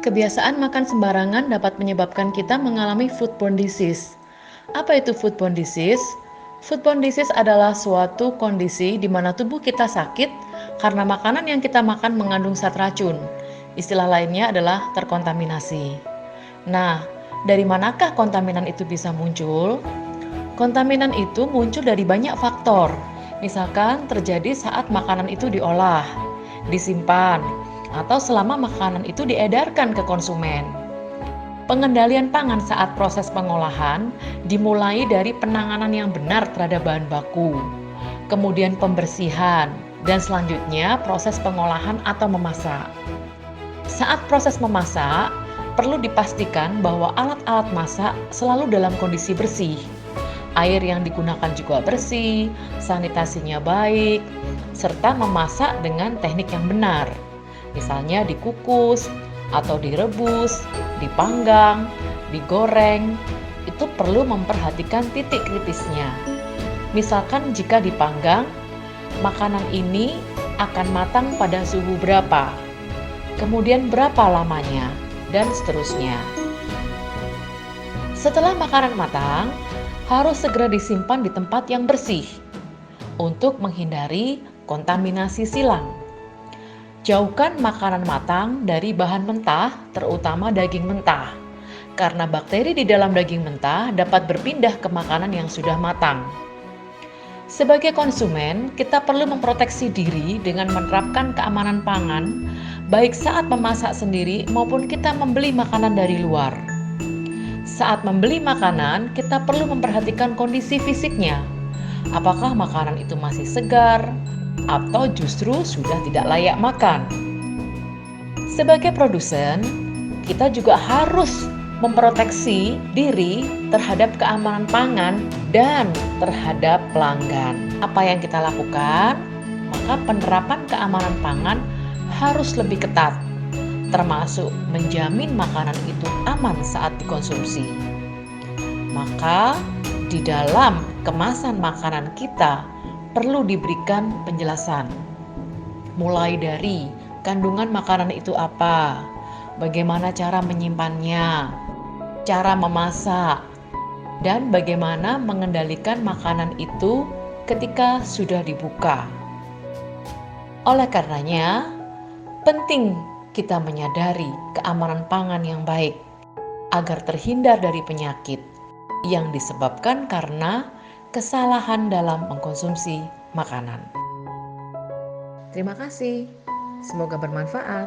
Kebiasaan makan sembarangan dapat menyebabkan kita mengalami foodborne disease. Apa itu foodborne disease? Foodborne disease adalah suatu kondisi di mana tubuh kita sakit karena makanan yang kita makan mengandung zat racun. Istilah lainnya adalah terkontaminasi. Nah, dari manakah kontaminan itu bisa muncul? Kontaminan itu muncul dari banyak faktor. Misalkan terjadi saat makanan itu diolah, disimpan, atau selama makanan itu diedarkan ke konsumen. Pengendalian pangan saat proses pengolahan dimulai dari penanganan yang benar terhadap bahan baku, kemudian pembersihan, dan selanjutnya proses pengolahan atau memasak. Saat proses memasak, perlu dipastikan bahwa alat-alat masak selalu dalam kondisi bersih. Air yang digunakan juga bersih, sanitasinya baik, serta memasak dengan teknik yang benar. Misalnya dikukus, atau direbus, dipanggang, digoreng, itu perlu memperhatikan titik kritisnya. Misalkan jika dipanggang, makanan ini akan matang pada suhu berapa, kemudian berapa lamanya, dan seterusnya. Setelah makanan matang, harus segera disimpan di tempat yang bersih untuk menghindari kontaminasi silang. Jauhkan makanan matang dari bahan mentah, terutama daging mentah, karena bakteri di dalam daging mentah dapat berpindah ke makanan yang sudah matang. Sebagai konsumen, kita perlu memproteksi diri dengan menerapkan keamanan pangan, baik saat memasak sendiri maupun kita membeli makanan dari luar. Saat membeli makanan, kita perlu memperhatikan kondisi fisiknya. Apakah makanan itu masih segar, atau justru sudah tidak layak makan. Sebagai produsen, kita juga harus memproteksi diri terhadap keamanan pangan dan terhadap pelanggan. Apa yang kita lakukan? Maka penerapan keamanan pangan harus lebih ketat, termasuk menjamin makanan itu aman saat dikonsumsi. Maka di dalam kemasan makanan kita perlu diberikan penjelasan, mulai dari kandungan makanan itu apa, bagaimana cara menyimpannya, cara memasak, dan bagaimana mengendalikan makanan itu ketika sudah dibuka. Oleh karenanya, penting kita menyadari keamanan pangan yang baik agar terhindar dari penyakit yang disebabkan karena kesalahan dalam mengkonsumsi makanan. Terima kasih, semoga bermanfaat.